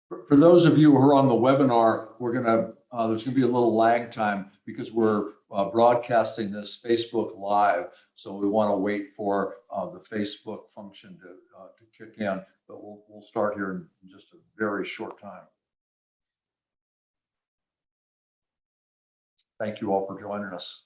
For those of you who are on the webinar, there's going to be a little lag time because we're broadcasting this Facebook Live. So we want to wait for the Facebook function to kick in, but we'll start here in just a very short time. Thank you all for joining us.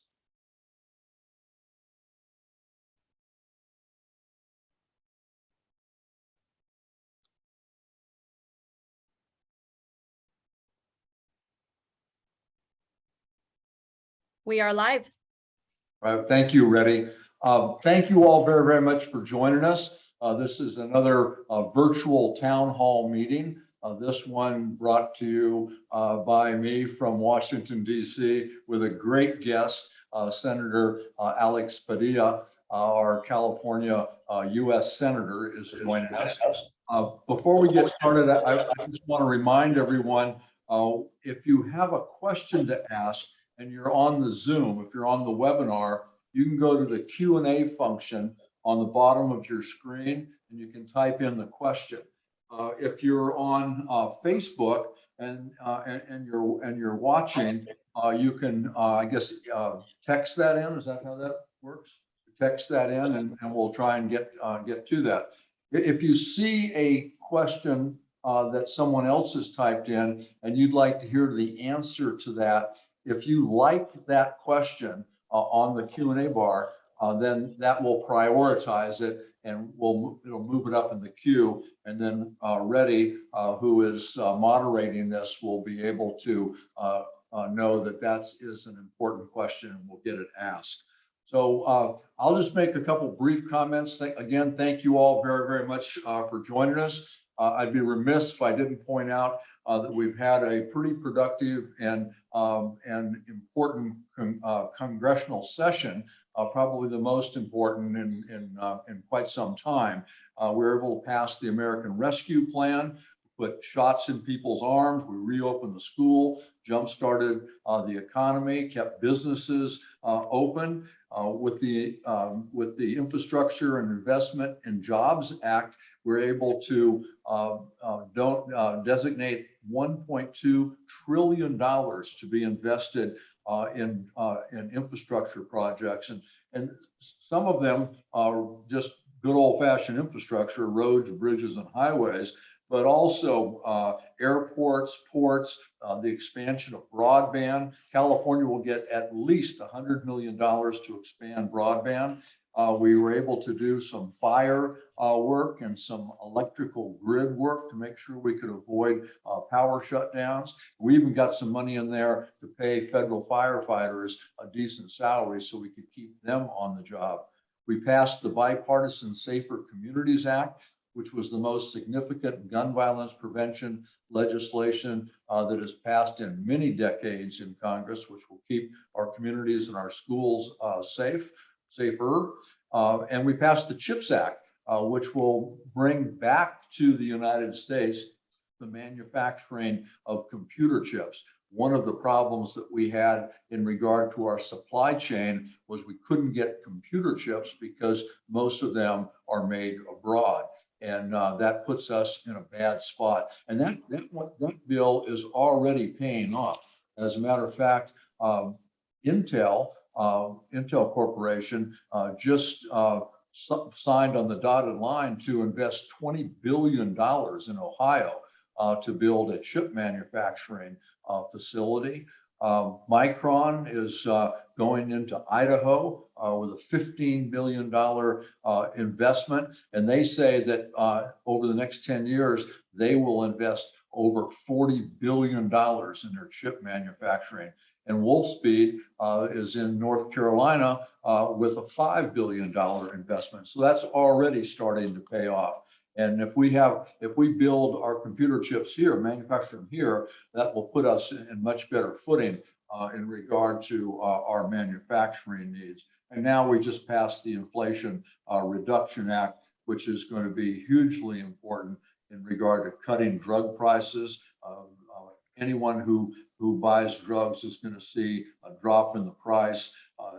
We are live. All right, thank you, Reddy. Thank you all very, very much for joining us. This is another virtual town hall meeting. This one brought to you by me from Washington, D.C. with a great guest, Senator Alex Padilla, our California U.S. Senator is joining us. Before we get started, I just want to remind everyone, if you have a question to ask, and you're on the Zoom, if you're on the webinar, you can go to the Q&A function on the bottom of your screen, and you can type in the question. If you're on Facebook and you're watching, you can I guess text that in. Is that how that works? Text that in, and we'll try and get to that. If you see a question that someone else has typed in, and you'd like to hear the answer to that, if you like that question on the Q&A bar, then that will prioritize it, and it'll move it up in the queue. And then Reddy, who is moderating this, will be able to know that that is an important question, and we'll get it asked. So I'll just make a couple brief comments. Again, thank you all very, very much for joining us. I'd be remiss if I didn't point out that we've had a pretty productive and important congressional session, probably the most important in quite some time. We were able to pass the American Rescue Plan, put shots in people's arms. We reopened the school, jump-started the economy, kept businesses open. With the Infrastructure and Investment and Jobs Act, we're able to designate $1.2 trillion to be invested in infrastructure projects, and some of them are just good old-fashioned infrastructure, roads, bridges, and highways, but also airports, ports, the expansion of broadband. California will get at least $100 million to expand broadband. We were able to do some fire work and some electrical grid work to make sure we could avoid power shutdowns. We even got some money in there to pay federal firefighters a decent salary so we could keep them on the job. We passed the Bipartisan Safer Communities Act, which was the most significant gun violence prevention legislation that has passed in many decades in Congress, which will keep our communities and our schools safer. And we passed the CHIPS Act, which will bring back to the United States the manufacturing of computer chips. One of the problems that we had in regard to our supply chain was we couldn't get computer chips because most of them are made abroad. And that puts us in a bad spot. And that bill is already paying off. As a matter of fact, Intel Corporation just signed on the dotted line to invest $20 billion in Ohio to build a chip manufacturing facility. Micron is going into Idaho with a $15 billion investment. And they say that over the next 10 years, they will invest over $40 billion in their chip manufacturing. And Wolfspeed is in North Carolina with a $5 billion investment. So that's already starting to pay off. And if we build our computer chips here, manufacture them here, that will put us in much better footing in regard to our manufacturing needs. And now we just passed the Inflation Reduction Act, which is going to be hugely important in regard to cutting drug prices. Anyone who buys drugs is going to see a drop in the price.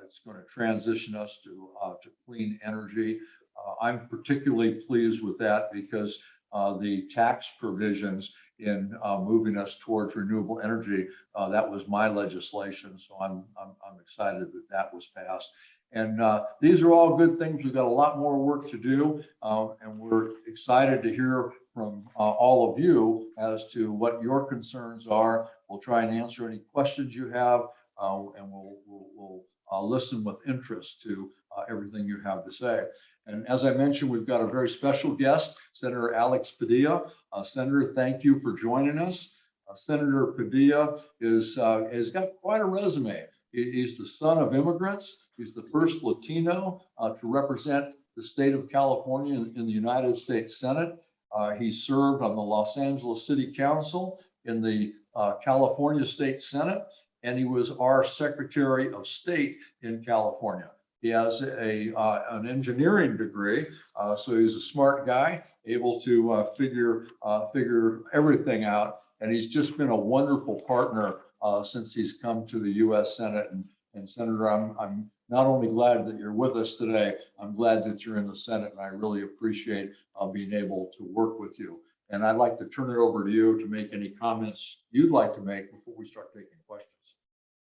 It's going to transition us to clean energy. I'm particularly pleased with that because the tax provisions in moving us towards renewable energy. That was my legislation, so I'm excited that that was passed. And these are all good things. We've got a lot more work to do, and we're excited to hear from all of you as to what your concerns are. We'll try and answer any questions you have, and we'll listen with interest to everything you have to say. And as I mentioned, we've got a very special guest, Senator Alex Padilla. Senator, thank you for joining us. Senator Padilla has got quite a resume. He's the son of immigrants. He's the first Latino to represent the state of California in the United States Senate. He served on the Los Angeles City Council, in the California State Senate, and he was our Secretary of State in California. He has an engineering degree, so he's a smart guy, able to figure everything out. And he's just been a wonderful partner since he's come to the U.S. Senate. And Senator, I'm not only glad that you're with us today, I'm glad that you're in the Senate, and I really appreciate being able to work with you. And I'd like to turn it over to you to make any comments you'd like to make before we start taking questions.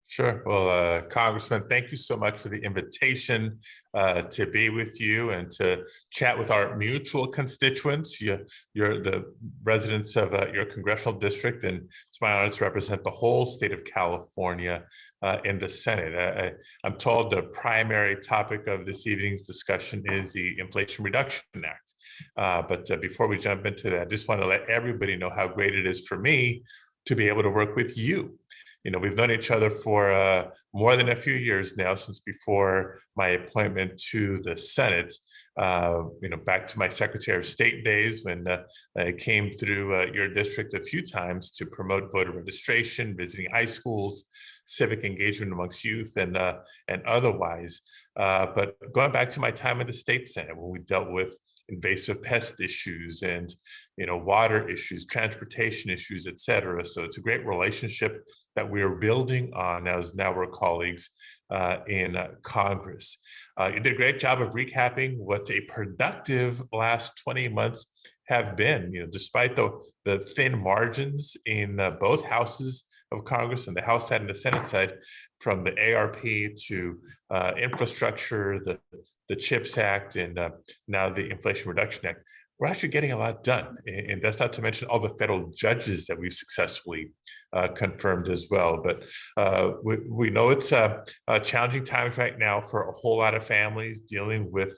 Sure. Well, Congressman, thank you so much for the invitation to be with you and to chat with our mutual constituents. You're the residents of your congressional district, and it's my honor to represent the whole state of California in the Senate. I'm told the primary topic of this evening's discussion is the Inflation Reduction Act. But before we jump into that, I just want to let everybody know how great it is for me to be able to work with you. You know, we've known each other for more than a few years now, since before my appointment to the Senate. Back to my Secretary of State days, when I came through your district a few times to promote voter registration, visiting high schools, civic engagement amongst youth, and otherwise. But going back to my time in the State Senate, when we dealt with invasive pest issues and water issues, transportation issues, et cetera. So it's a great relationship that we're building on as now we're colleagues in Congress. You did a great job of recapping what a productive last 20 months have been. Despite the thin margins in both houses of Congress, and the House side and the Senate side, from the ARP to infrastructure, the CHIPS Act, and now the Inflation Reduction Act, we're actually getting a lot done. And that's not to mention all the federal judges that we've successfully confirmed as well. But we know it's challenging times right now for a whole lot of families dealing with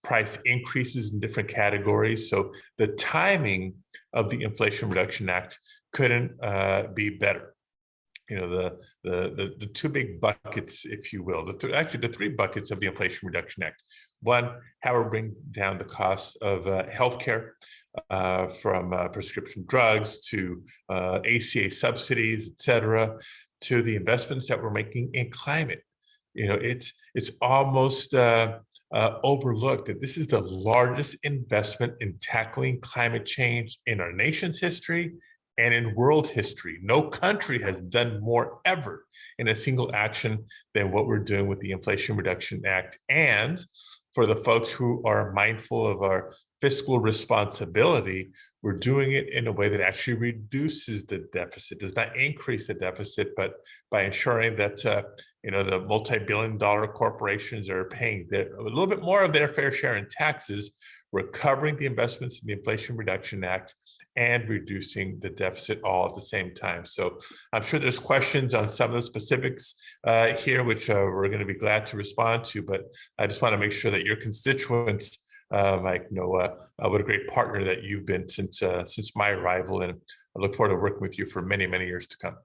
price increases in different categories. So the timing of the Inflation Reduction Act couldn't be better. The two big buckets, if you will, actually the three buckets of the Inflation Reduction Act. One, how we bring down the cost of healthcare, from prescription drugs to ACA subsidies, et cetera, to the investments that we're making in climate. It's almost overlooked that this is the largest investment in tackling climate change in our nation's history and in world history. No country has done more ever in a single action than what we're doing with the Inflation Reduction Act. And for the folks who are mindful of our fiscal responsibility, we're doing it in a way that actually reduces the deficit, does not increase the deficit, but by ensuring that the multi-billion-dollar corporations are paying a little bit more of their fair share in taxes, recovering the investments in the Inflation Reduction Act, and reducing the deficit all at the same time. So I'm sure there's questions on some of the specifics here, which we're going to be glad to respond to, but I just want to make sure that your constituents Mike, know what a great partner that you've been since my arrival, and I look forward to working with you for many, many years to come.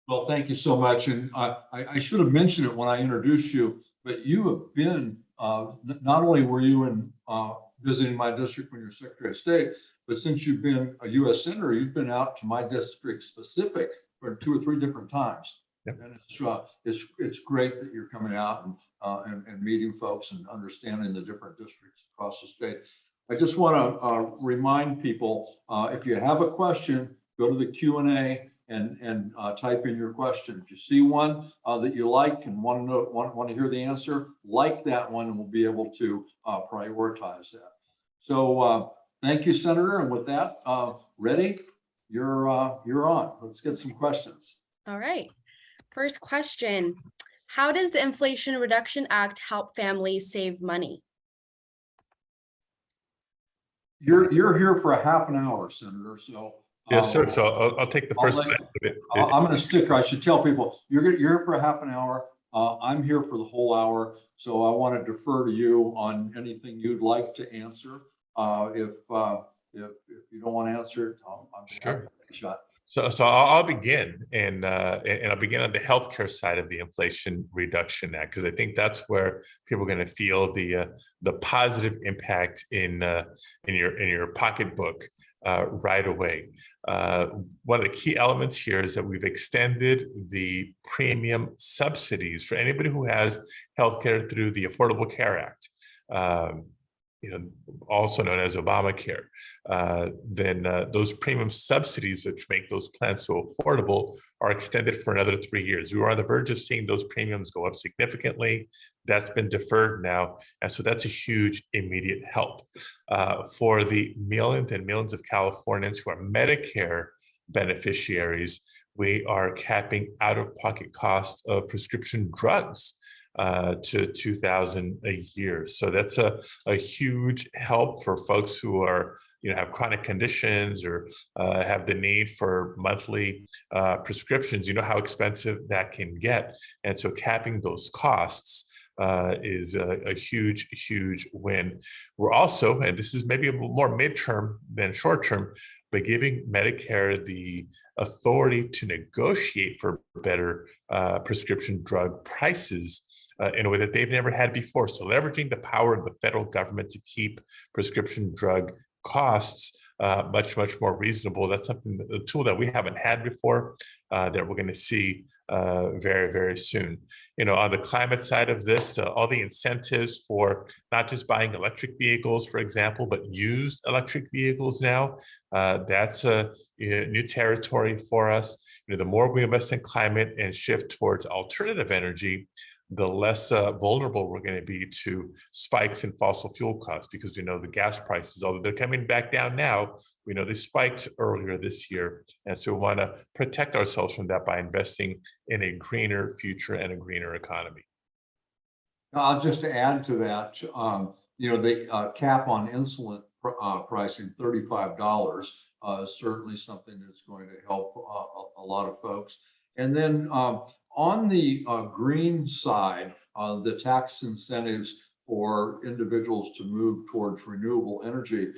Well, thank you so much. And I should have mentioned it when I introduced you, but you have been, not only were you in visiting my district when you're Secretary of State, but since you've been a U.S. Senator, you've been out to my district specific for 2 or 3 different times. Yep. And it's great that you're coming out and meeting folks and understanding the different districts across the state. I just want to remind people, if you have a question, go to the Q&A and type in your question. If you see one that you like and want to hear the answer, like that one, and we'll be able to prioritize that. So thank you, Senator. And with that, ready? you're on. Let's get some questions. All right. First question. How does the Inflation Reduction Act help families save money? You're here for a half an hour, Senator. So Yes, sir. So I'll take the first. I'm going to stick. I should tell people you're here for a half an hour. I'm here for the whole hour. So I want to defer to you on anything you'd like to answer. If you don't want to answer it, I'm Sure. Shot. So I'll begin, and I'll begin on the healthcare side of the Inflation Reduction Act, because I think that's where people are going to feel the positive impact in your pocketbook right away. One of the key elements here is that we've extended the premium subsidies for anybody who has healthcare through the Affordable Care Act. Also known as Obamacare, then those premium subsidies, which make those plans so affordable, are extended for another 3 years. We were on the verge of seeing those premiums go up significantly. That's been deferred now. And so that's a huge immediate help. For the millions and millions of Californians who are Medicare beneficiaries, we are capping out-of-pocket costs of prescription drugs to $2,000 a year. So that's a huge help for folks who are, have chronic conditions or have the need for monthly prescriptions. You know how expensive that can get. And so capping those costs is a huge, huge win. We're also, and this is maybe a little more midterm than short term, but giving Medicare the authority to negotiate for better prescription drug prices in a way that they've never had before. So leveraging the power of the federal government to keep prescription drug costs much, much more reasonable. That's something, a tool that we haven't had before that we're going to see very, very soon. On the climate side of this, all the incentives for not just buying electric vehicles, for example, but used electric vehicles now, that's a new territory for us. The more we invest in climate and shift towards alternative energy, the less vulnerable we're going to be to spikes in fossil fuel costs, because we know the gas prices, although they're coming back down now, we know they spiked earlier this year. And so we want to protect ourselves from that by investing in a greener future and a greener economy. I'll just add to that, the cap on insulin pricing, $35, is certainly something that's going to help a lot of folks. And then on the green side, the tax incentives for individuals to move towards renewable energy,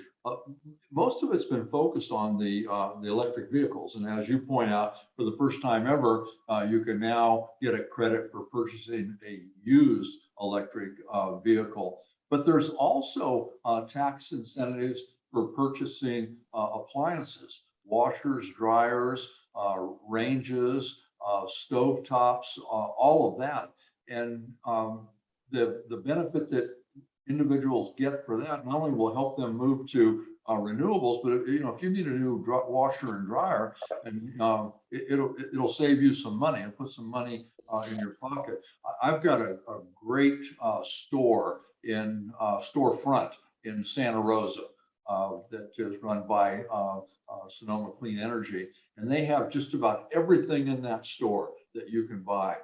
most of it's been focused on the electric vehicles. And as you point out, for the first time ever, you can now get a credit for purchasing a used electric vehicle. But there's also tax incentives for purchasing appliances, washers, dryers, ranges, stove tops, all of that. And the benefit that individuals get for that not only will help them move to renewables, but if you need a new washer and dryer, and it'll save you some money and put some money in your pocket. I've got a great storefront in Santa Rosa that is run by Sonoma Clean Energy, and they have just about everything in that store that you can buy: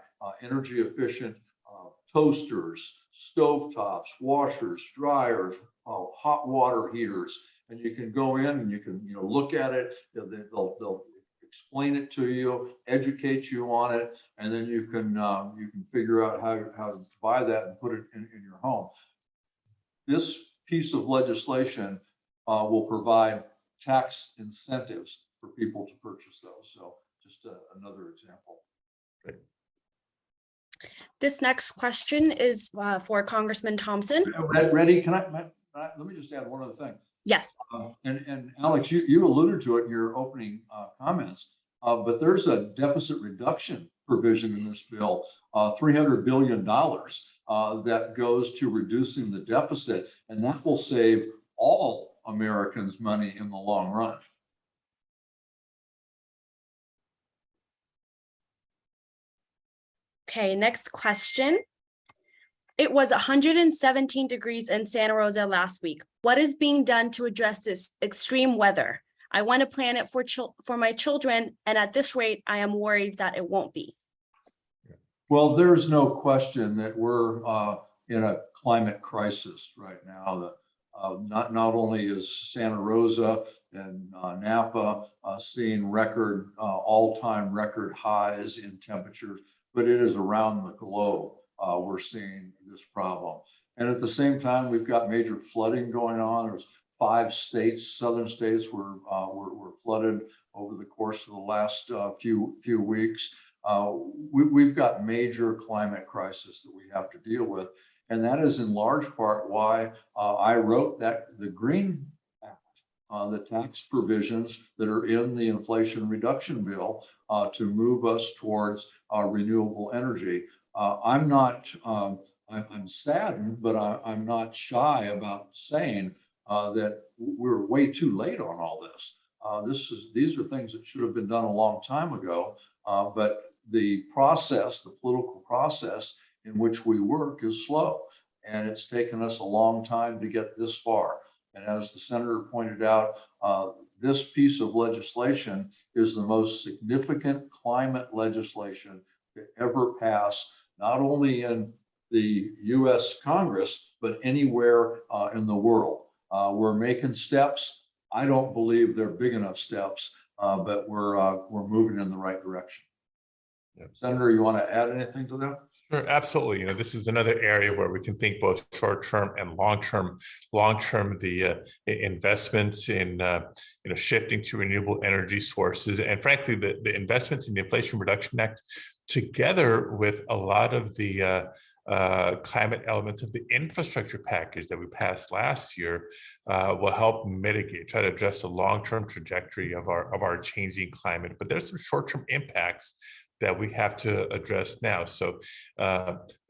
energy efficient toasters, stove tops, washers, dryers, hot water heaters. And you can go in and you can look at it. They'll explain it to you, educate you on it, and then you can figure out how to buy that and put it in your home. This piece of legislation will provide tax incentives for people to purchase those. So just another example. Great. This next question is for Congressman Thompson. Ready? Let me just add one other thing. Yes. And Alex, you alluded to it in your opening comments, but there's a deficit reduction provision in this bill, $300 billion that goes to reducing the deficit, and that will save all Americans money in the long run. Okay, next question. It was 117 degrees in Santa Rosa last week. What is being done to address this extreme weather? I want to plan it for my children, and at this rate, I am worried that it won't be. Well, there's no question that we're in a climate crisis right now. Not only is Santa Rosa and Napa seeing all-time record highs in temperatures, but it is around the globe we're seeing this problem. And at the same time, we've got major flooding going on. There's 5 states, southern states, were flooded over the course of the last few weeks. We've got major climate crisis that we have to deal with. And that is in large part why I wrote the Green Act, the tax provisions that are in the Inflation Reduction Bill to move us towards renewable energy. I'm saddened, but I'm not shy about saying that we're way too late on all this. These are things that should have been done a long time ago, but the political process in which we work is slow, and it's taken us a long time to get this far. And as the senator pointed out, this piece of legislation is the most significant climate legislation to ever pass, not only in the US Congress, but anywhere in the world. We're making steps. I don't believe they're big enough steps, but we're moving in the right direction. Yep. Senator, you want to add anything to that? Sure, absolutely. This is another area where we can think both short-term and long-term. Long-term, the investments in shifting to renewable energy sources, and frankly, the investments in the Inflation Reduction Act, together with a lot of the climate elements of the infrastructure package that we passed last year, will help try to address the long-term trajectory of our changing climate. But there's some short-term impacts that we have to address now. So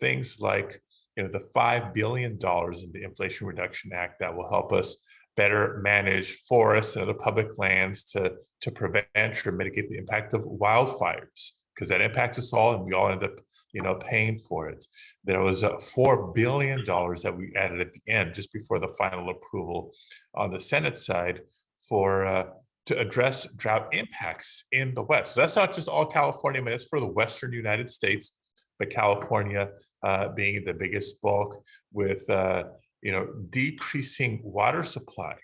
things like the $5 billion in the Inflation Reduction Act that will help us better manage forests and other public lands to prevent or mitigate the impact of wildfires, because that impacts us all and we all end up paying for it. There was $4 billion that we added at the end, just before the final approval on the Senate side, to address drought impacts in the West. So that's not just all California, but it's for the Western United States, but California being the biggest bulk, with decreasing water supply,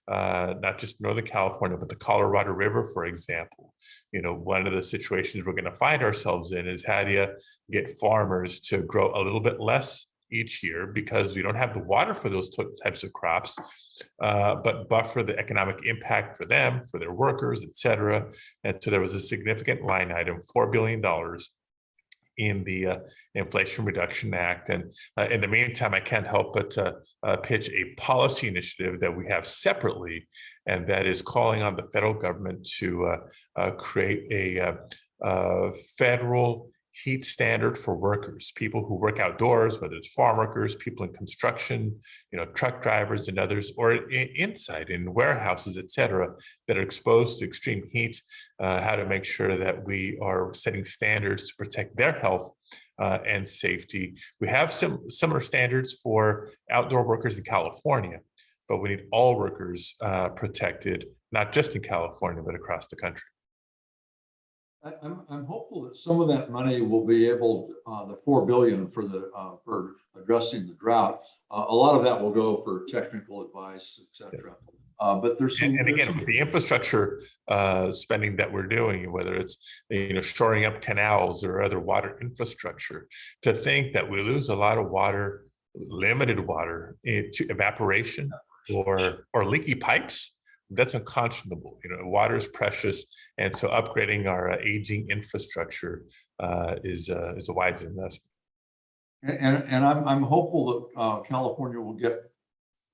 not just Northern California, but the Colorado River, for example. One of the situations we're going to find ourselves in is how do you get farmers to grow a little bit less each year, because we don't have the water for those types of crops, but buffer the economic impact for them, for their workers, et cetera. And so there was a significant line item, $4 billion in the Inflation Reduction Act. And in the meantime, I can't help but pitch a policy initiative that we have separately, and that is calling on the federal government to create a federal heat standard for workers, people who work outdoors, whether it's farm workers, people in construction, truck drivers and others, or inside in warehouses, et cetera, that are exposed to extreme heat, how to make sure that we are setting standards to protect their health and safety. We have some similar standards for outdoor workers in California, but we need all workers protected, not just in California, but across the country. I'm hopeful that some of that money will be able, the $4 billion for addressing the drought, a lot of that will go for technical advice, et cetera. But there's some, and again, the infrastructure spending that we're doing, whether it's shoring up canals or other water infrastructure, to think that we lose a lot of water, limited water, to evaporation or leaky pipes. That's unconscionable. Water is precious, and so upgrading our aging infrastructure is a wise investment. And I'm hopeful that California will get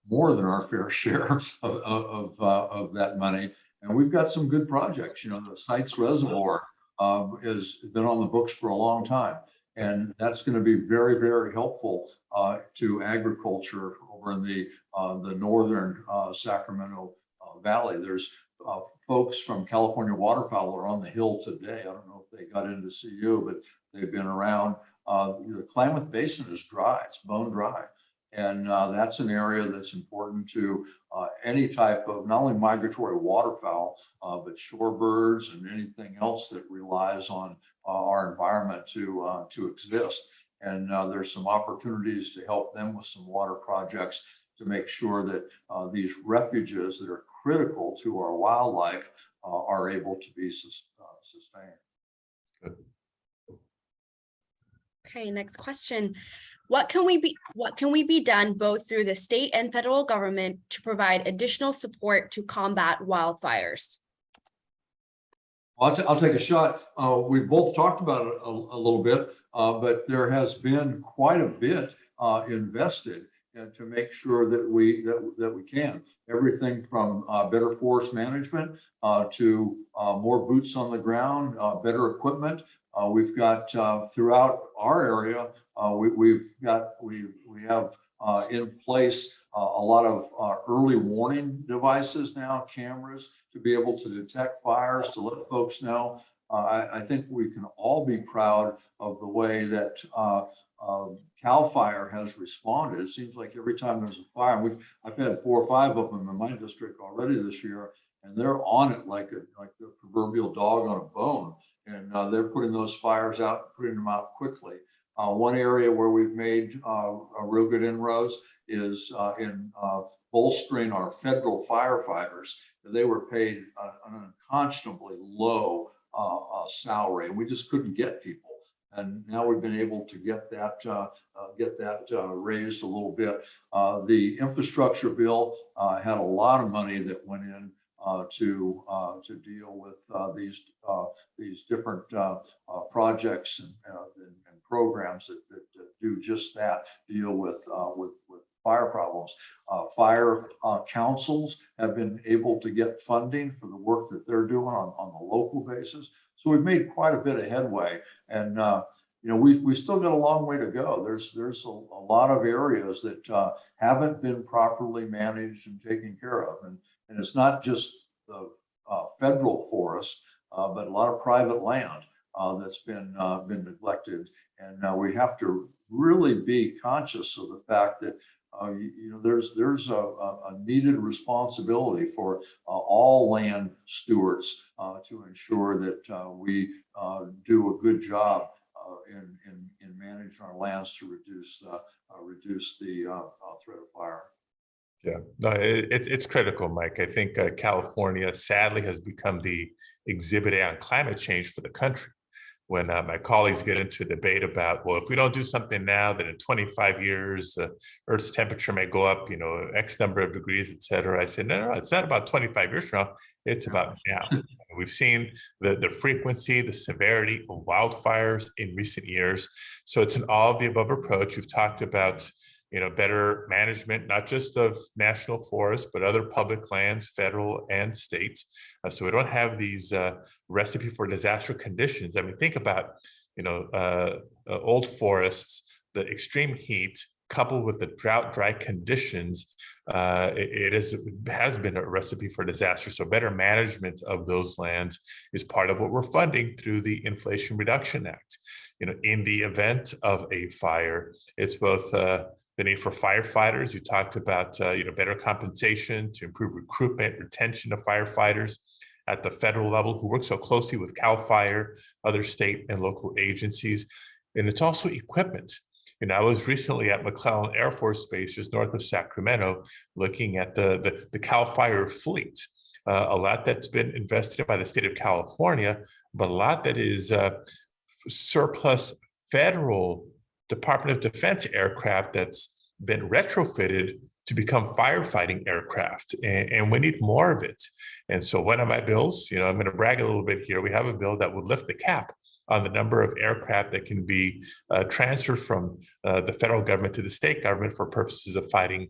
more than our fair share of that money. And we've got some good projects. The Sites Reservoir has been on the books for a long time, and that's going to be very, very helpful to agriculture over in the northern Sacramento Valley. There's folks from California Waterfowl are on the Hill today. I don't know if they got in to see you, but they've been around. The Klamath Basin is dry; it's bone dry, And that's an area that's important to any type of, not only that's important to any type of, not only migratory waterfowl, but shorebirds and anything else that relies on our environment to exist. And there's some opportunities to help them with some water projects to make sure that these refuges that are critical to our wildlife are able to be sustained. Good. Okay, next question. What can we be done both through the state and federal government to provide additional support to combat wildfires? I'll take a shot. We both talked about it a little bit, but there has been quite a bit invested to make sure that we can. Everything from better forest management to more boots on the ground, better equipment. We've got throughout our area, we have in place a lot of early warning devices now, cameras to be able to detect fires, to let folks know. I think we can all be proud of the way that CAL FIRE has responded. It seems like every time there's a fire, I've had 4 or 5 of them in my district already this year, and they're on it like the proverbial dog on a bone. And they're putting those fires out, putting them out quickly. One area where we've made a real good inroads is in bolstering our federal firefighters. They were paid an unconscionably low salary, and we just couldn't get people. And now we've been able to get that raised a little bit. The infrastructure bill had a lot of money that went in to deal with these different projects and programs that do just that, deal with fire problems. Fire councils have been able to get funding for the work that they're doing on the local basis. So we've made quite a bit of headway, and we still got a long way to go. There's a lot of areas that haven't been properly managed and taken care of, and it's not just the federal forest, but a lot of private land that's been neglected, and we have to really be conscious of the fact that there's a needed responsibility for all land stewards to ensure that we do a good job in managing our lands to reduce the threat of fire. Yeah, no, it's critical, Mike. I think California sadly has become the exhibit A on climate change for the country. When my colleagues get into debate about, well, if we don't do something now, then in 25 years, Earth's temperature may go up, X number of degrees, et cetera. I said, no, it's not about 25 years from now. It's about now. We've seen the frequency, the severity of wildfires in recent years. So it's an all of the above approach. You've talked about better management, not just of national forests, but other public lands, federal and state. So we don't have these recipe for disaster conditions. I mean, think about, old forests, the extreme heat coupled with the drought, dry conditions, it has been a recipe for disaster. So better management of those lands is part of what we're funding through the Inflation Reduction Act. In the event of a fire, it's both the need for firefighters. You talked about better compensation to improve recruitment, retention of firefighters at the federal level who work so closely with CAL FIRE, other state and local agencies. And it's also equipment. I was recently at McClellan Air Force Base, just north of Sacramento, looking at the CAL FIRE fleet. A lot that's been invested in by the state of California, but a lot that is surplus federal Department of Defense aircraft that's been retrofitted to become firefighting aircraft, and we need more of it. And so one of my bills, I'm going to brag a little bit here, we have a bill that would lift the cap on the number of aircraft that can be transferred from the federal government to the state government for purposes of fighting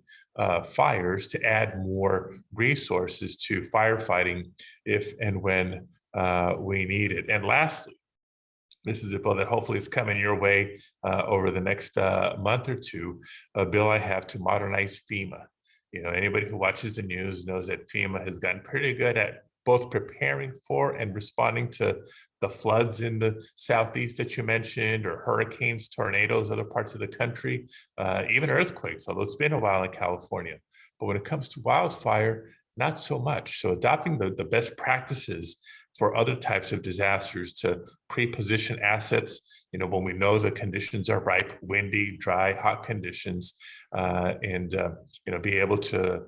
fires, to add more resources to firefighting if and when we need it. And lastly, this is a bill that hopefully is coming your way over the next month or two, a bill I have to modernize FEMA. Anybody who watches the news knows that FEMA has gotten pretty good at both preparing for and responding to the floods in the Southeast that you mentioned, or hurricanes, tornadoes, other parts of the country, even earthquakes, although it's been a while in California. But when it comes to wildfire, not so much. So adopting the best practices for other types of disasters to pre-position assets, when we know the conditions are ripe, windy, dry, hot conditions, and be able to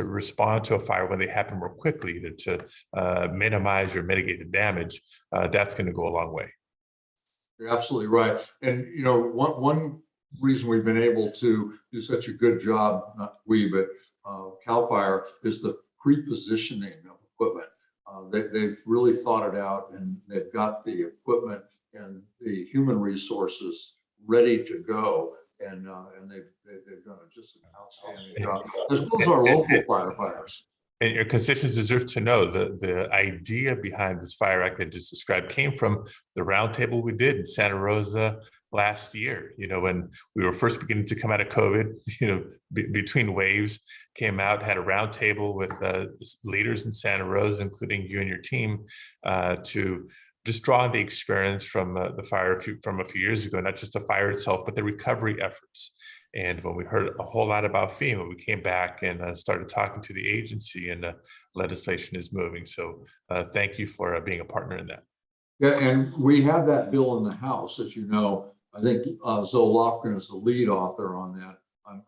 respond to a fire when they happen more quickly, either to minimize or mitigate the damage, that's going to go a long way. You're absolutely right. And, one reason we've been able to do such a good job, not we, but CAL FIRE, is the pre-positioning of equipment. They've really thought it out, and they've got the equipment and the human resources ready to go. And they've done just an outstanding job, as well as our local firefighters. And your constituents deserve to know the idea behind this Fire Act I just described came from the roundtable we did in Santa Rosa last year. When we were first beginning to come out of COVID, between waves, came out, had a roundtable with leaders in Santa Rosa, including you and your team, to just draw on the experience from the fire from a few years ago, not just the fire itself, but the recovery efforts. And when we heard a whole lot about FEMA, we came back and started talking to the agency, and legislation is moving. So thank you for being a partner in that. Yeah, and we have that bill in the House, as you know. I think Zoe Lofgren is the lead author on that.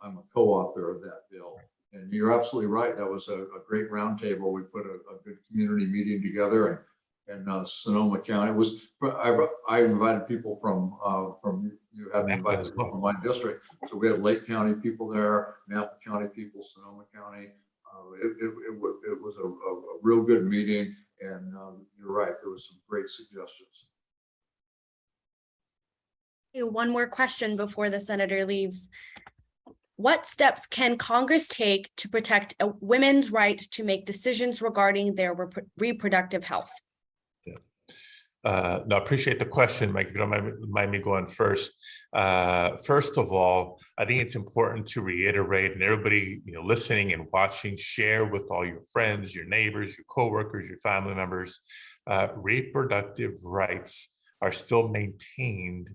I'm a co-author of that bill. And you're absolutely right. That was a great roundtable. We put a good community meeting together, and Sonoma County was. I invited people from you have invited people from my district. So we had Lake County people there, Napa County people, Sonoma County. It was a real good meeting, and you're right. There was some great suggestions. One more question before the senator leaves. What steps can Congress take to protect a women's right to make decisions regarding their reproductive health? No, I appreciate the question, Mike. If you don't mind me going first. First of all, I think it's important to reiterate, and everybody listening and watching, share with all your friends, your neighbors, your coworkers, your family members, reproductive rights are still maintained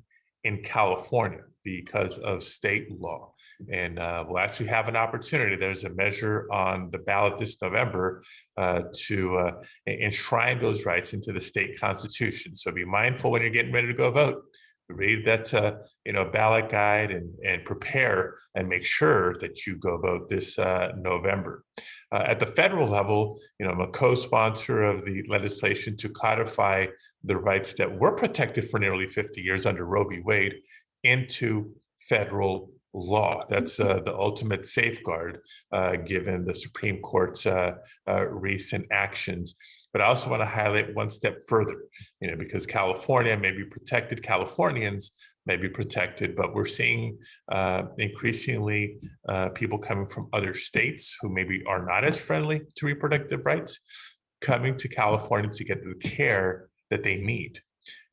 in California because of state law. And we'll actually have an opportunity. There's a measure on the ballot this November to enshrine those rights into the state constitution. So be mindful when you're getting ready to go vote. Read that ballot guide and prepare and make sure that you go vote this November. At the federal level, I'm a co-sponsor of the legislation to codify the rights that were protected for nearly 50 years under Roe v. Wade into federal law. That's the ultimate safeguard given the Supreme Court's recent actions. But I also want to highlight one step further, because California may be protected, Californians may be protected, but we're seeing increasingly people coming from other states who maybe are not as friendly to reproductive rights, coming to California to get the care that they need.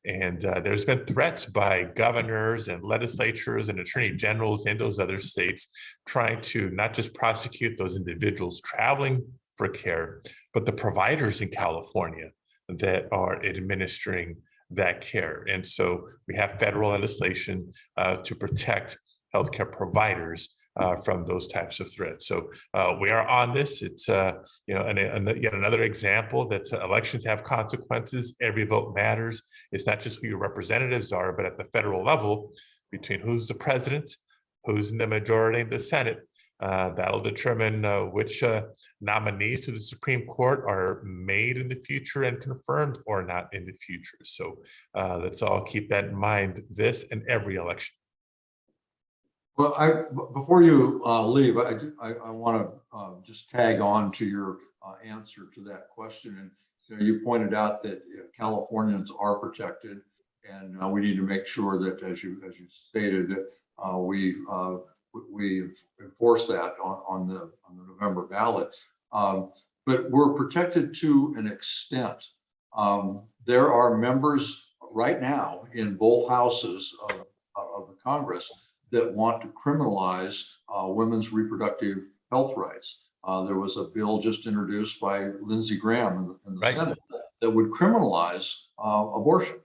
And there's been threats by governors and legislatures and attorney generals in those other states trying to not just prosecute those individuals traveling for care, but the providers in California that are administering that care. And so we have federal legislation to protect healthcare providers from those types of threats. So we are on this. It's yet another example that elections have consequences. Every vote matters. It's not just who your representatives are, but at the federal level, between who's the president, who's in the majority in the Senate, that'll determine which nominees to the Supreme Court are made in the future and confirmed or not in the future. So let's all keep that in mind, this and every election. Well, before you leave, I want to just tag on to your answer to that question. And you pointed out that Californians are protected, and we need to make sure that, as you stated, that we enforce that on the November ballot. But we're protected to an extent. There are members right now in both houses of the Congress that want to criminalize women's reproductive health rights. There was a bill just introduced by Lindsey Graham in the Right. Senate that would criminalize abortion.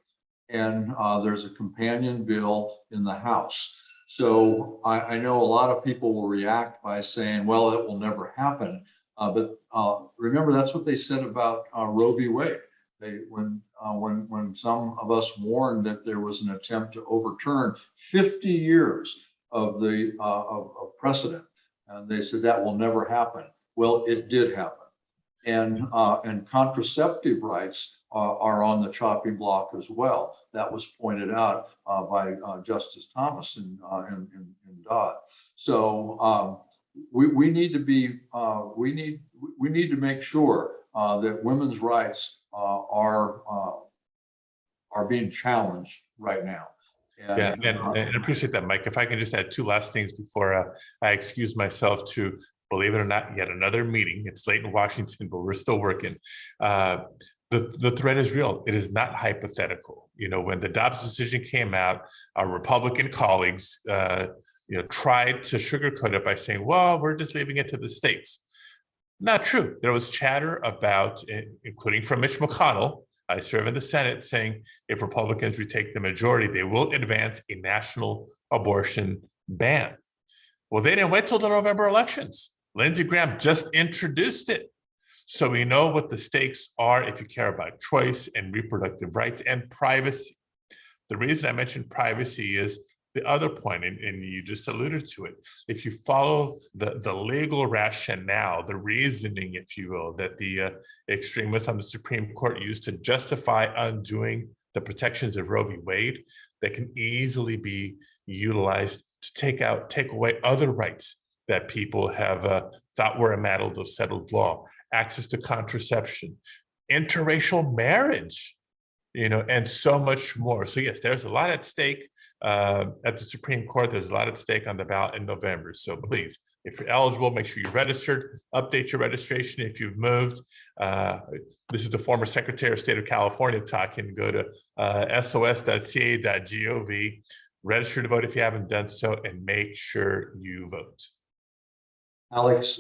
And there's a companion bill in the House. So I know a lot of people will react by saying, well, it will never happen. But remember, that's what they said about Roe v. Wade. When some of us warned that there was an attempt to overturn 50 years of the of precedent, and they said that will never happen. Well, it did happen. And contraceptive rights are on the chopping block as well. That was pointed out by Justice Thomas in Dodd. So we need to be we need to make sure that women's rights are being challenged right now. Yeah, and I appreciate that, Mike. If I can just add two last things before I excuse myself to, believe it or not, yet another meeting. It's late in Washington, but we're still working. The threat is real. It is not hypothetical. You know, when the Dobbs decision came out, our Republican colleagues, tried to sugarcoat it by saying, well, we're just leaving it to the states. Not true. There was chatter about, including from Mitch McConnell, I serve in the Senate, saying if Republicans retake the majority, they will advance a national abortion ban. Well, they didn't wait till the November elections. Lindsey Graham just introduced it. So we know what the stakes are if you care about choice and reproductive rights and privacy. The reason I mentioned privacy is the other point, and you just alluded to it. If you follow the legal rationale, the reasoning, if you will, that the extremists on the Supreme Court used to justify undoing the protections of Roe v. Wade, that can easily be utilized to take away other rights that people have thought were a matter of settled law, access to contraception, interracial marriage, and so much more. So yes, there's a lot at stake at the Supreme Court. There's a lot at stake on the ballot in November. So please, if you're eligible, make sure you're registered, update your registration if you've moved. This is the former Secretary of State of California talking. Go to sos.ca.gov, register to vote if you haven't done so, and make sure you vote. Alex,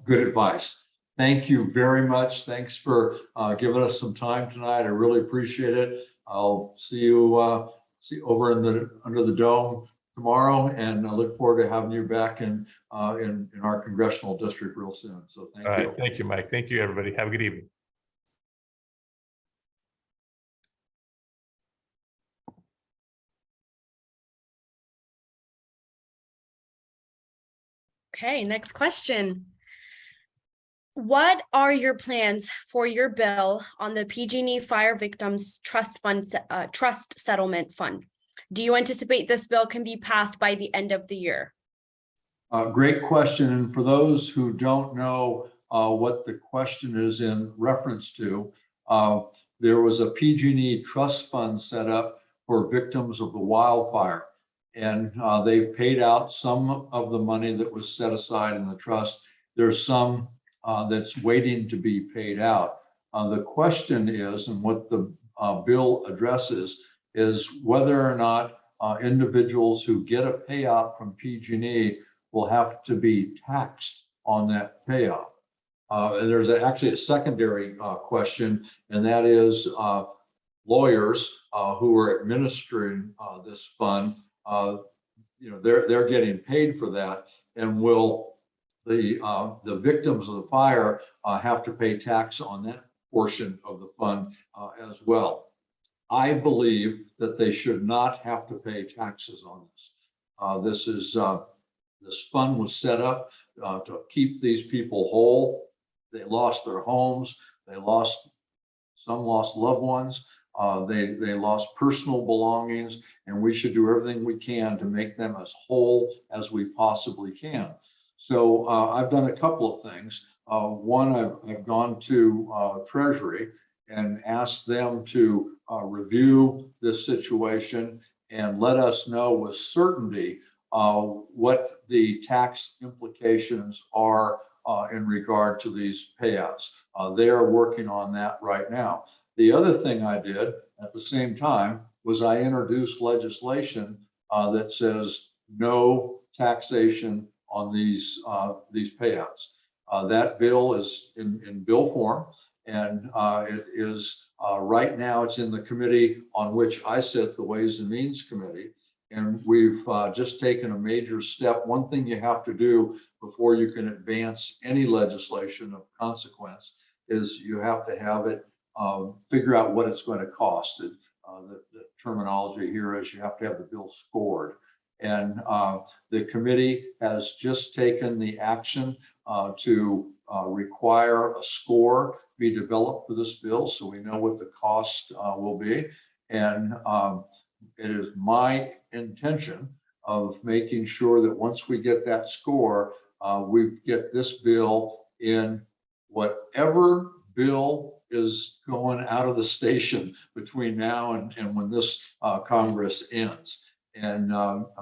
good advice. Thank you very much. Thanks for giving us some time tonight. I really appreciate it. I'll see you over under the dome tomorrow, and I look forward to having you back in our congressional district real soon. So thank you. All right, thank you, Mike. Thank you, everybody. Have a good evening. Okay, next question. What are your plans for your bill on the PG&E Fire Victims Trust Settlement Fund? Do you anticipate this bill can be passed by the end of the year? Great question. And for those who don't know what the question is in reference to, there was a PG&E trust fund set up for victims of the wildfire. And they've paid out some of the money that was set aside in the trust. There's some that's waiting to be paid out. The question is, and what the bill addresses, is whether or not individuals who get a payout from PG&E will have to be taxed on that payout. And there's actually a secondary question, and that is lawyers who are administering this fund. They're getting paid for that, and will the victims of the fire have to pay tax on that portion of the fund as well? I believe that they should not have to pay taxes on this. This fund was set up to keep these people whole. They lost their homes. Some lost loved ones. They lost personal belongings, and we should do everything we can to make them as whole as we possibly can. So I've done a couple of things. One, I've gone to Treasury and asked them to review this situation and let us know with certainty what the tax implications are in regard to these payouts. They are working on that right now. The other thing I did at the same time was I introduced legislation that says no taxation on these payouts. That bill is in bill form, and it is right now it's in the committee on which I sit, the Ways and Means Committee. And we've just taken a major step. One thing you have to do before you can advance any legislation of consequence is you have to have it figure out what it's going to cost. The terminology here is you have to have the bill scored. And the committee has just taken the action to require a score be developed for this bill, so we know what the cost will be. And it is my intention of making sure that once we get that score, we get this bill in whatever bill is going out of the station between now and when this Congress ends. And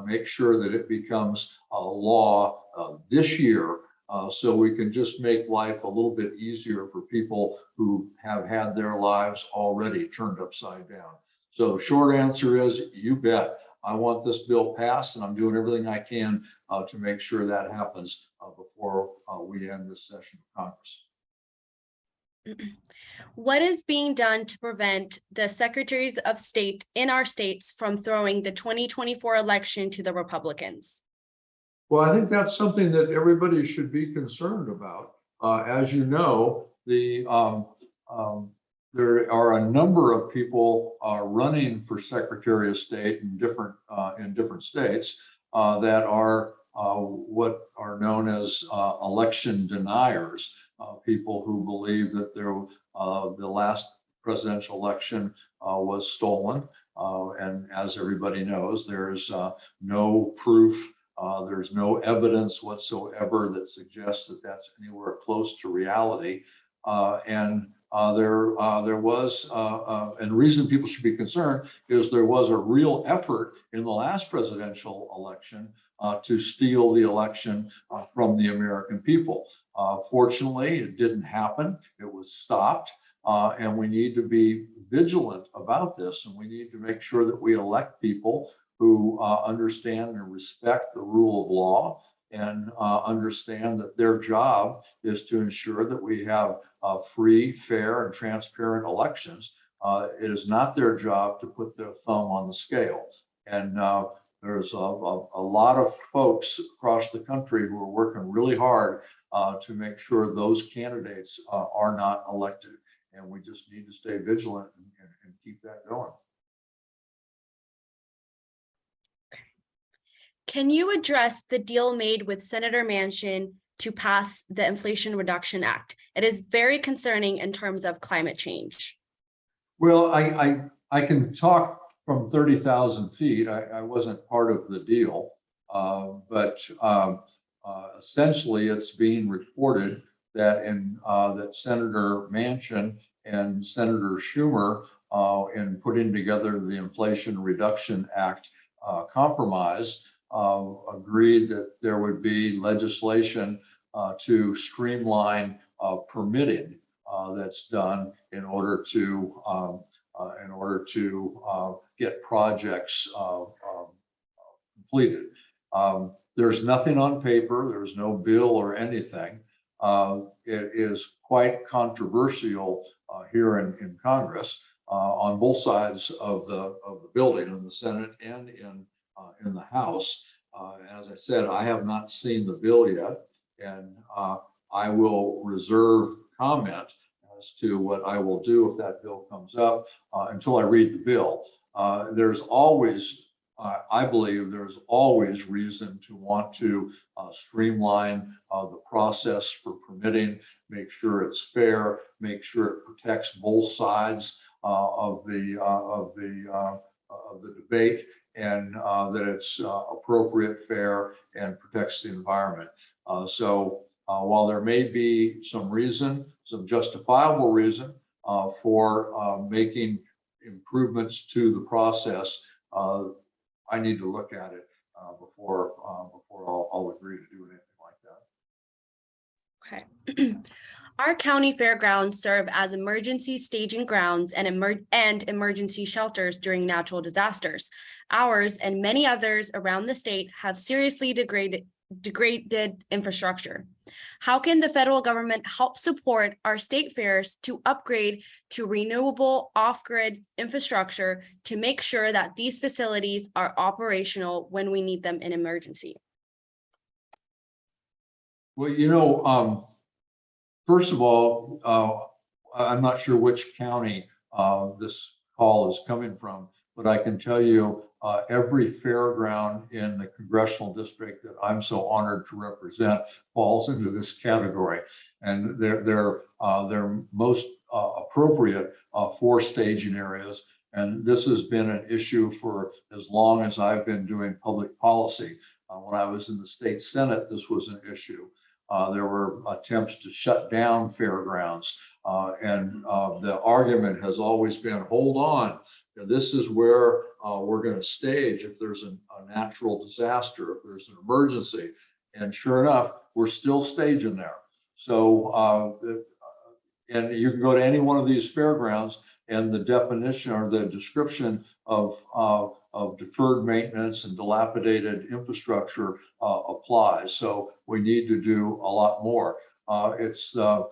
make sure that it becomes a law this year, so we can just make life a little bit easier for people who have had their lives already turned upside down. So short answer is, you bet. I want this bill passed, and I'm doing everything I can to make sure that happens before we end this session of Congress. What is being done to prevent the secretaries of state in our states from throwing the 2024 election to the Republicans? Well, I think that's something that everybody should be concerned about. As you know, there are a number of people running for Secretary of State in different states that are what are known as election deniers. People who believe that the last presidential election was stolen. And as everybody knows, there's no proof, there's no evidence whatsoever that suggests that that's anywhere close to reality. And there was, and the reason people should be concerned is there was a real effort in the last presidential election to steal the election from the American people. Fortunately, it didn't happen. It was stopped. And we need to be vigilant about this, and we need to make sure that we elect people who understand and respect the rule of law and understand that their job is to ensure that we have free, fair, and transparent elections. It is not their job to put their thumb on the scale. And there's a lot of folks across the country who are working really hard to make sure those candidates are not elected. And we just need to stay vigilant and keep that going. Can you address the deal made with Senator Manchin to pass the Inflation Reduction Act? It is very concerning in terms of climate change. Well, I can talk from 30,000 feet. I wasn't part of the deal, but essentially it's being reported that that Senator Manchin and Senator Schumer, in putting together the Inflation Reduction Act compromise, agreed that there would be legislation to streamline permitting that's done in order to get projects completed. There's nothing on paper. There's no bill or anything. It is quite controversial here in Congress on both sides of the building, in the Senate and in the House. As I said, I have not seen the bill yet, and I will reserve comment as to what I will do if that bill comes up until I read the bill. There's always, I believe there's always reason to want to streamline the process for permitting, make sure it's fair, make sure it protects both sides of the debate, and that it's appropriate, fair, and protects the environment. So while there may be some reason, some justifiable reason for making improvements to the process, I need to look at it before I'll agree to do anything like that. Okay. Our county fairgrounds serve as emergency staging grounds and emergency shelters during natural disasters. Ours and many others around the state have seriously degraded degraded infrastructure. How can the federal government help support our state fairs to upgrade to renewable off-grid infrastructure to make sure that these facilities are operational when we need them in emergency? Well, first of all, I'm not sure which county this call is coming from, but I can tell you every fairground in the congressional district that I'm so honored to represent falls into this category, and they're most appropriate for staging areas. And this has been an issue for as long as I've been doing public policy. When I was in the state Senate, this was an issue. There were attempts to shut down fairgrounds, and the argument has always been, hold on, this is where we're going to stage if there's a natural disaster, if there's an emergency. And sure enough, we're still staging there. So, and you can go to any one of these fairgrounds, and the definition or the description of deferred maintenance and dilapidated infrastructure applies. So we need to do a lot more. It's a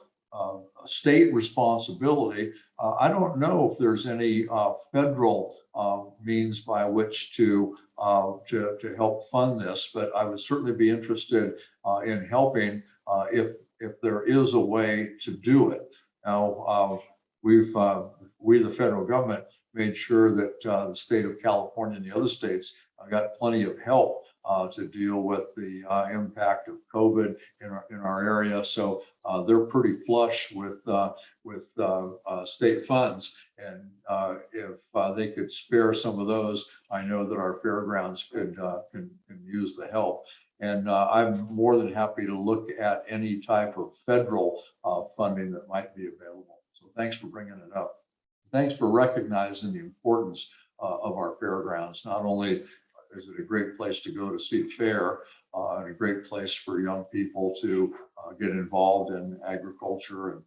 state responsibility. I don't know if there's any federal means by which to help fund this, but I would certainly be interested in helping if there is a way to do it. Now, we, the federal government, made sure that the state of California and the other states got plenty of help to deal with the impact of COVID in our area. So they're pretty flush with state funds. And if they could spare some of those, I know that our fairgrounds can use the help. And I'm more than happy to look at any type of federal funding that might be available. So thanks for bringing it up. Thanks for recognizing the importance of our fairgrounds. Not only is it a great place to go to see a fair, and a great place for young people to get involved in agriculture and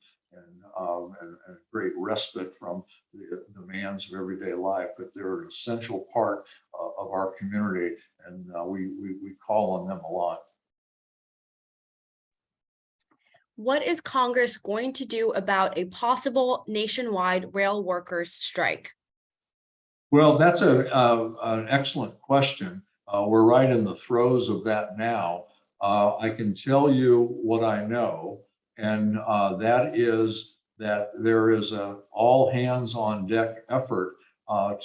a great respite from the demands of everyday life, but they're an essential part of our community, and we call on them a lot. What is Congress going to do about a possible nationwide rail workers strike? Well, that's an excellent question. We're right in the throes of that now. I can tell you what I know, and that is that there is an all hands on deck effort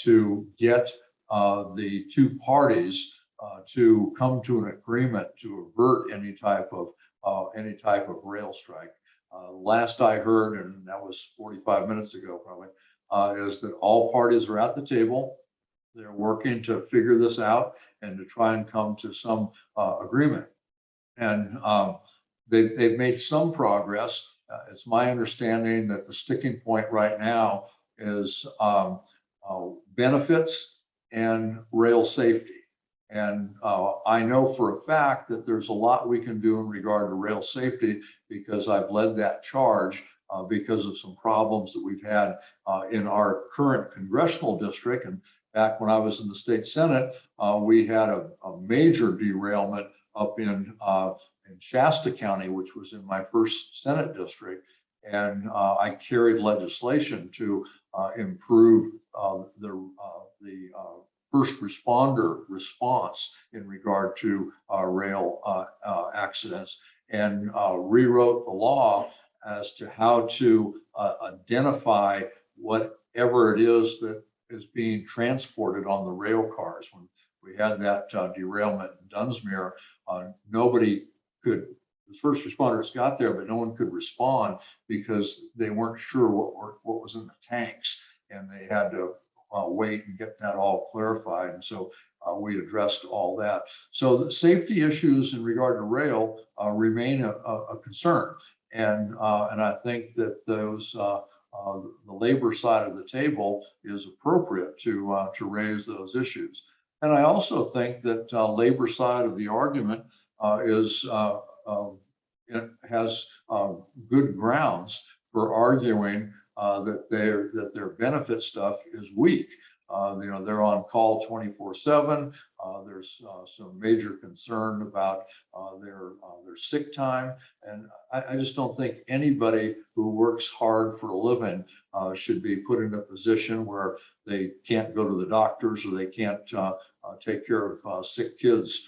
to get the two parties to come to an agreement to avert any type of rail strike. Last I heard, and that was 45 minutes ago probably, is that all parties are at the table. They're working to figure this out and to try and come to some agreement. And they've made some progress. It's my understanding that the sticking point right now is benefits and rail safety. And I know for a fact that there's a lot we can do in regard to rail safety, because I've led that charge because of some problems that we've had in our current congressional district. And back when I was in the state Senate, we had a major derailment up in Shasta County, which was in my first Senate district. And I carried legislation to improve the first responder response in regard to rail accidents, and rewrote the law as to how to identify whatever it is that is being transported on the rail cars. When we had that derailment in Dunsmuir, nobody could, the first responders got there, but no one could respond because they weren't sure what was in the tanks, and they had to wait and get that all clarified. And so we addressed all that. So the safety issues in regard to rail remain a concern. And I think that those the labor side of the table is appropriate to raise those issues. And I also think that labor side of the argument it has good grounds for arguing that their benefit stuff is weak. They're on call 24/7. There's some major concern about their sick time. And I just don't think anybody who works hard for a living should be put in a position where they can't go to the doctors or they can't take care of sick kids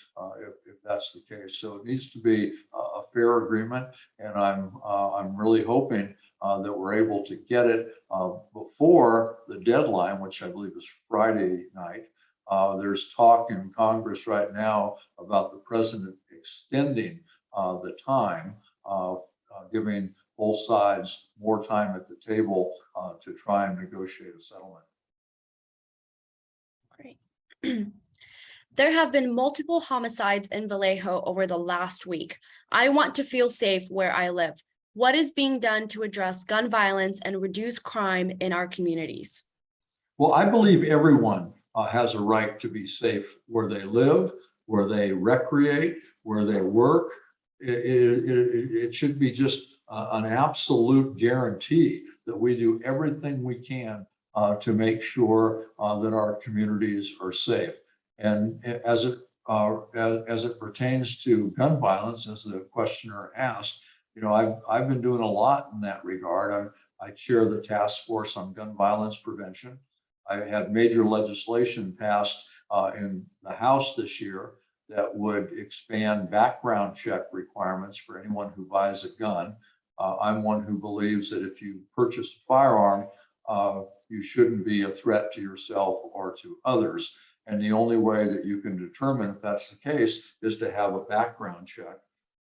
if that's the case. So it needs to be a fair agreement, and I'm really hoping that we're able to get it before the deadline, which I believe is Friday night. There's talk in Congress right now about the president extending the time, giving both sides more time at the table to try and negotiate a settlement. Great. There have been multiple homicides in Vallejo over the last week. I want to feel safe where I live. What is being done to address gun violence and reduce crime in our communities? Well, I believe everyone has a right to be safe where they live, where they recreate, where they work. It should be just an absolute guarantee that we do everything we can to make sure that our communities are safe. And as it pertains to gun violence, as the questioner asked, I've been doing a lot in that regard. I chair the task force on gun violence prevention. I had major legislation passed in the House this year that would expand background check requirements for anyone who buys a gun. I'm one who believes that if you purchase a firearm, you shouldn't be a threat to yourself or to others. And the only way that you can determine if that's the case is to have a background check.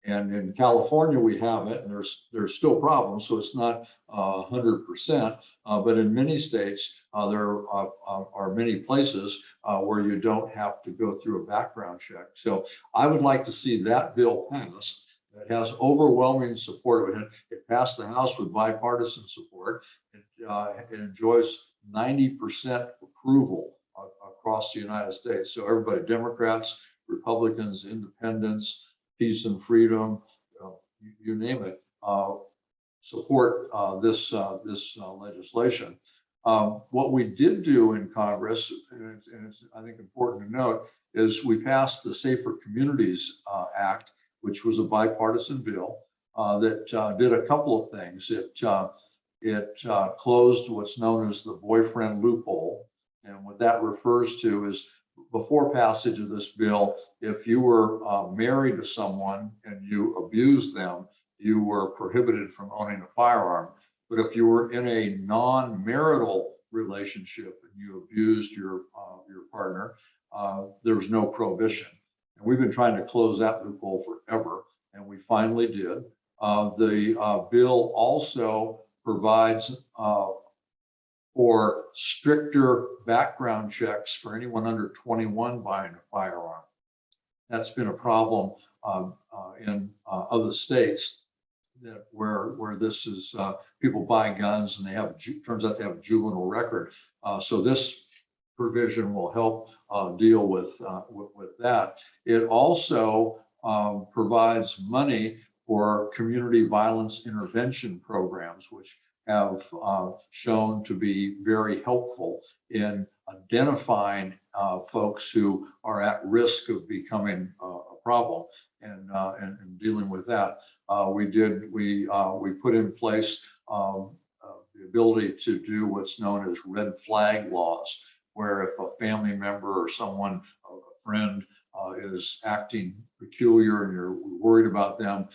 And in California, we have it, and there's still problems, so it's not 100%. But in many states, there are many places where you don't have to go through a background check. So I would like to see that bill passed. It has overwhelming support. It passed the House with bipartisan support. It enjoys 90% approval across the United States. So everybody, Democrats, Republicans, Independents, Peace and Freedom, you name it, support this legislation. What we did do in Congress, and it's I think important to note, is we passed the Safer Communities Act, which was a bipartisan bill that did a couple of things. It closed what's known as the boyfriend loophole. And what that refers to is, before passage of this bill, if you were married to someone and you abused them, you were prohibited from owning a firearm. But if you were in a non-marital relationship and you abused your partner, there was no prohibition. And we've been trying to close that loophole forever, and we finally did. The bill also provides for stricter background checks for anyone under 21 buying a firearm. That's been a problem in other states where this is people buy guns and they have turns out to have a juvenile record. So this provision will help deal with that. It also provides money for community violence intervention programs, which have shown to be very helpful in identifying folks who are at risk of becoming a problem and dealing with that. We put in place the ability to do what's known as red flag laws, where if a family member or someone, a friend, is acting peculiar and you're worried about them,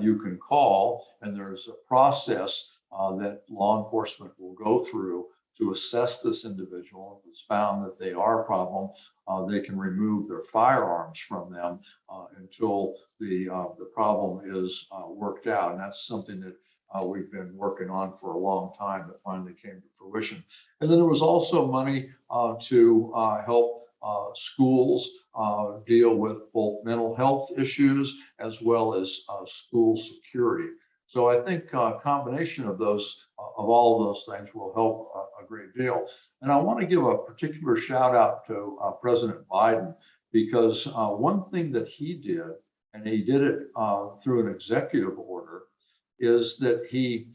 you can call, and there's a process that law enforcement will go through to assess this individual. If it's found that they are a problem, they can remove their firearms from them until the problem is worked out. And that's something that we've been working on for a long time that finally came to fruition. And then there was also money to help schools deal with both mental health issues as well as school security. So I think a combination of all of those things will help a great deal. And I want to give a particular shout out to President Biden, because one thing that he did, and he did it through an executive order, is that he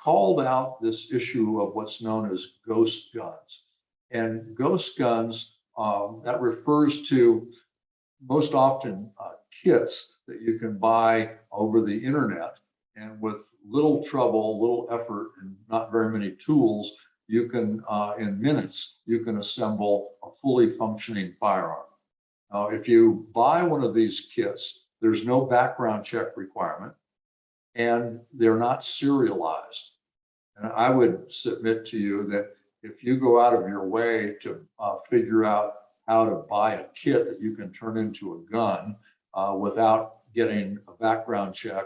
called out this issue of what's known as ghost guns. And ghost guns, that refers to most often kits that you can buy over the internet. And with little trouble, little effort, and not very many tools, you can, in minutes, you can assemble a fully functioning firearm. Now, if you buy one of these kits, there's no background check requirement, and they're not serialized. And I would submit to you that if you go out of your way to figure out how to buy a kit that you can turn into a gun without getting a background check,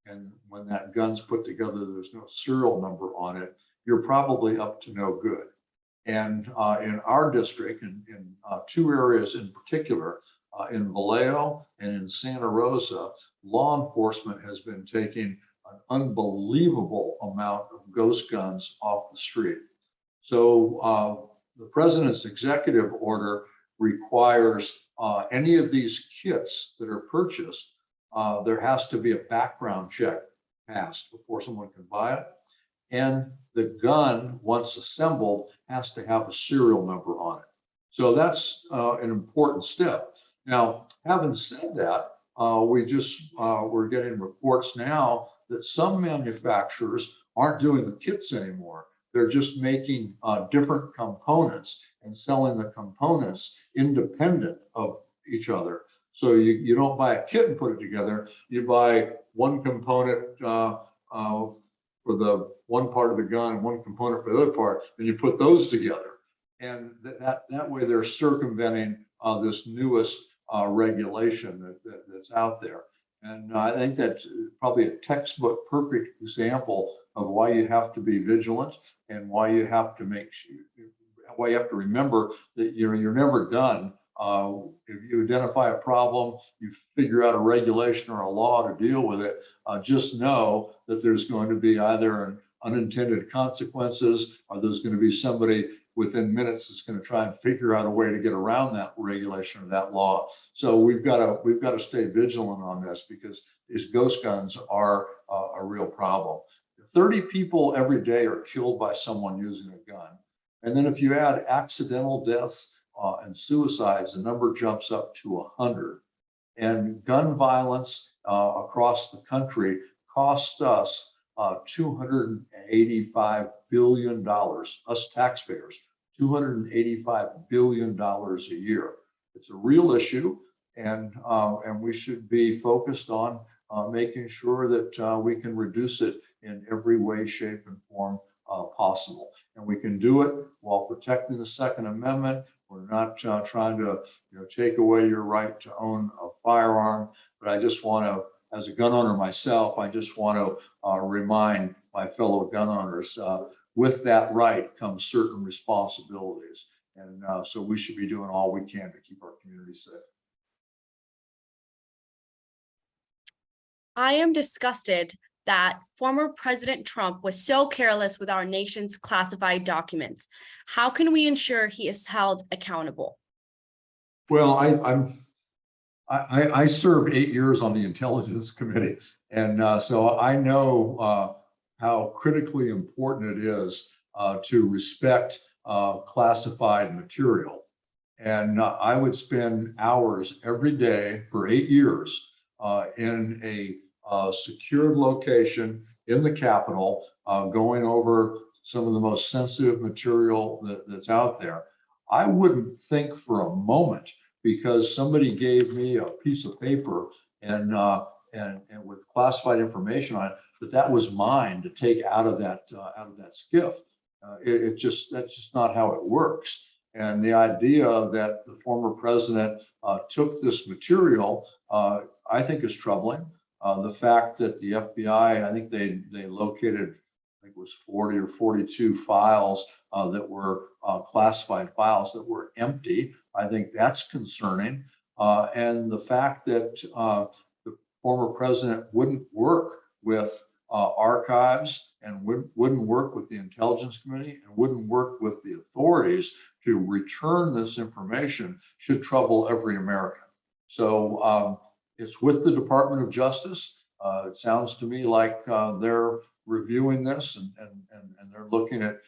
and when that gun's put together, there's no serial number on it, you're probably up to no good. And in our district, in two areas in particular, in Vallejo and in Santa Rosa, law enforcement has been taking an unbelievable amount of ghost guns off the street. So the president's executive order requires any of these kits that are purchased, there has to be a background check passed before someone can buy it. And the gun, once assembled, has to have a serial number on it. So that's an important step. Now, having said that, we're getting reports now that some manufacturers aren't doing the kits anymore. They're just making different components and selling the components independent of each other. So you don't buy a kit and put it together. You buy one component for the one part of the gun and one component for the other part, and you put those together. And that way they're circumventing this newest regulation that's out there. And I think that's probably a textbook perfect example of why you have to be vigilant and why you have to why you have to remember that you're never done. If you identify a problem, you figure out a regulation or a law to deal with it, just know that there's going to be either an unintended consequences, or there's going to be somebody within minutes that's going to try and figure out a way to get around that regulation or that law. So we've got to stay vigilant on this, because these ghost guns are a real problem. 30 people every day are killed by someone using a gun. And then if you add accidental deaths and suicides, the number jumps up to 100. And gun violence across the country costs us $285 billion, us taxpayers, $285 billion a year. It's a real issue, and we should be focused on making sure that we can reduce it in every way, shape, and form possible. And we can do it while protecting the Second Amendment. We're not trying to take away your right to own a firearm, but I just want to, as a gun owner myself, I just want to remind my fellow gun owners, with that right comes certain responsibilities. And so we should be doing all we can to keep our community safe. I am disgusted that former President Trump was so careless with our nation's classified documents. How can we ensure he is held accountable? Well, I served 8 years on the Intelligence Committee, and so I know how critically important it is to respect classified material. And I would spend hours every day for 8 years in a secured location in the Capitol, going over some of the most sensitive material that's out there. I wouldn't think for a moment, because somebody gave me a piece of paper and with classified information on it, that was mine to take out of that SCIF. That's just not how it works. And the idea that the former president took this material, I think, is troubling. The fact that the FBI, I think they located, I think it was 40 or 42 files that were classified files that were empty. I think that's concerning. And the fact that the former president wouldn't work with archives and wouldn't work with the Intelligence Committee and wouldn't work with the authorities to return this information should trouble every American. So it's with the Department of Justice. It sounds to me like they're reviewing this and they're looking at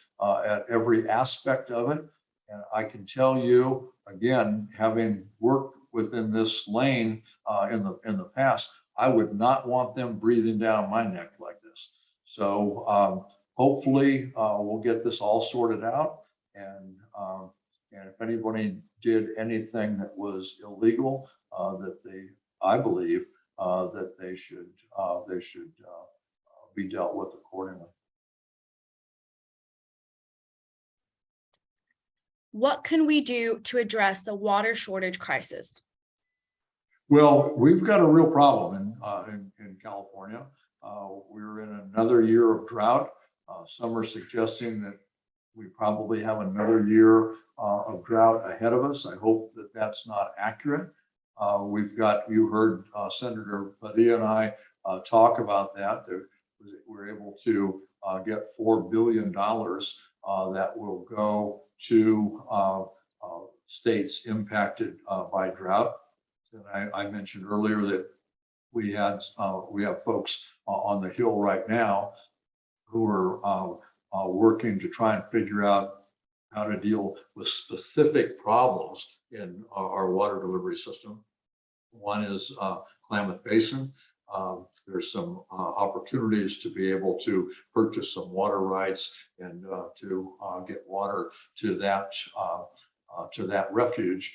every aspect of it. And I can tell you, again, having worked within this lane in the past, I would not want them breathing down my neck like this. So hopefully we'll get this all sorted out. And if anybody did anything that was illegal, I believe that they should be dealt with accordingly. What can we do to address the water shortage crisis? Well, we've got a real problem in California. We're in another year of drought. Some are suggesting that we probably have another year of drought ahead of us. I hope that that's not accurate. You heard Senator Padilla and I talk about that. We're able to get $4 billion that will go to states impacted by drought. And I mentioned earlier that we have folks on the Hill right now who are working to try and figure out how to deal with specific problems in our water delivery system. One is Klamath Basin. There's some opportunities to be able to purchase some water rights and to get water to that refuge.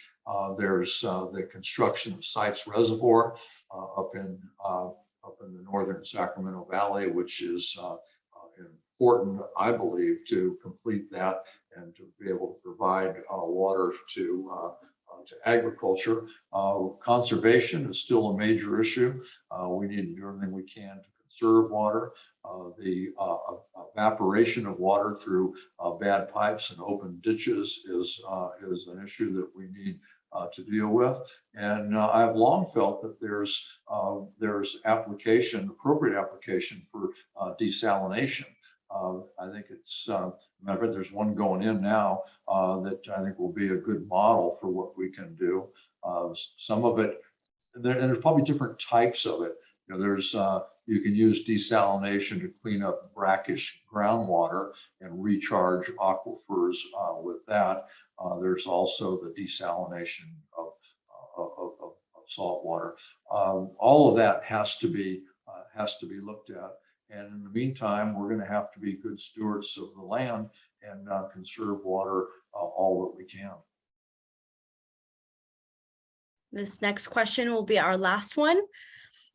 There's the construction of Sites Reservoir up in the northern Sacramento Valley, which is important, I believe, to complete that and to be able to provide water to agriculture. Conservation is still a major issue. We need to do everything we can to conserve water. The evaporation of water through bad pipes and open ditches is an issue that we need to deal with. And I've long felt that there's appropriate application for desalination. I think it's, matter of fact, there's one going in now that I think will be a good model for what we can do. Some of it, and there's probably different types of it. You know, you can use desalination to clean up brackish groundwater and recharge aquifers with that. There's also the desalination of salt water. All of that has to be looked at. And in the meantime, we're going to have to be good stewards of the land and conserve water all that we can. This next question will be our last one.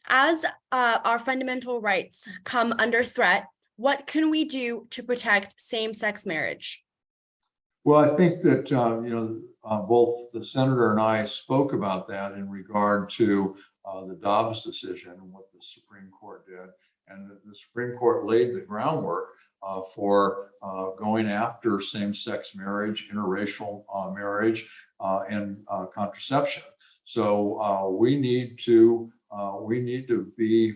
As our fundamental rights come under threat, what can we do to protect same-sex marriage? Well, I think that both the senator and I spoke about that in regard to the Dobbs decision and what the Supreme Court did. And the Supreme Court laid the groundwork for going after same-sex marriage, interracial marriage, and contraception. So we need to be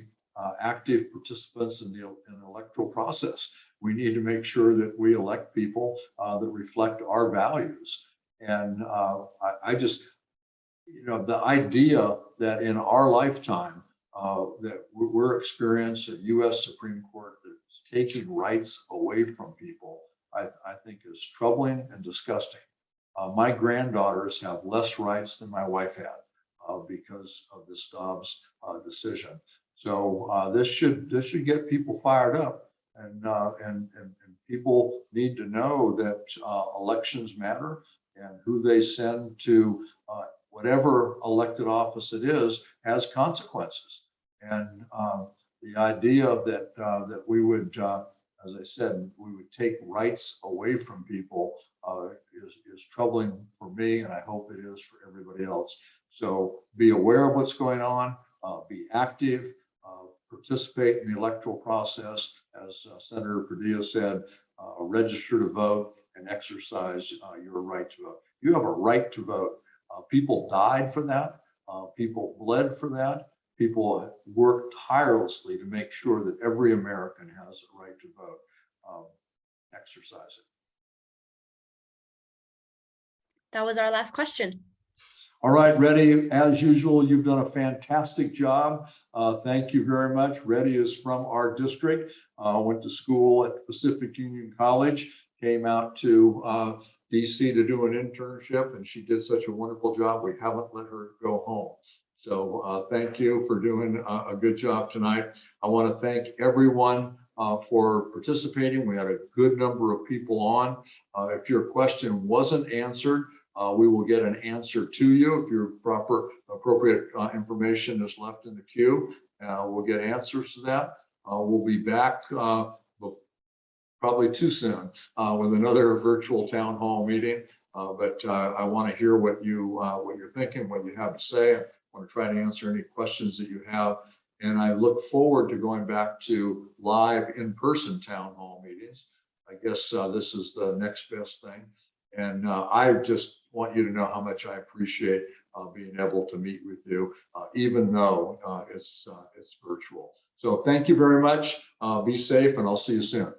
active participants in the electoral process. We need to make sure that we elect people that reflect our values. And I just, the idea that in our lifetime that we're experiencing a U.S. Supreme Court that's taking rights away from people, I think is troubling and disgusting. My granddaughters have less rights than my wife had because of this Dobbs decision. So this should get people fired up, and people need to know that elections matter, and who they send to whatever elected office it is has consequences. And the idea that we would, as I said, we would take rights away from people is troubling for me, and I hope it is for everybody else. So be aware of what's going on, be active, participate in the electoral process, as Senator Padilla said, register to vote and exercise your right to vote. You have a right to vote. People died for that. People bled for that. People worked tirelessly to make sure that every American has a right to vote. Exercise it. That was our last question. All right, Reddy, as usual, you've done a fantastic job. Thank you very much. Reddy is from our district, went to school at Pacific Union College, came out to DC to do an internship, and she did such a wonderful job. We haven't let her go home. So thank you for doing a good job tonight. I want to thank everyone for participating. We had a good number of people on. If your question wasn't answered, we will get an answer to you. If your appropriate information is left in the queue, we'll get answers to that. We'll be back probably too soon with another virtual town hall meeting. But I want to hear what you're thinking, what you have to say. I want to try to answer any questions that you have. And I look forward to going back to live in-person town hall meetings. I guess this is the next best thing. And I just want you to know how much I appreciate being able to meet with you, even though it's virtual. So thank you very much. Be safe, and I'll see you soon.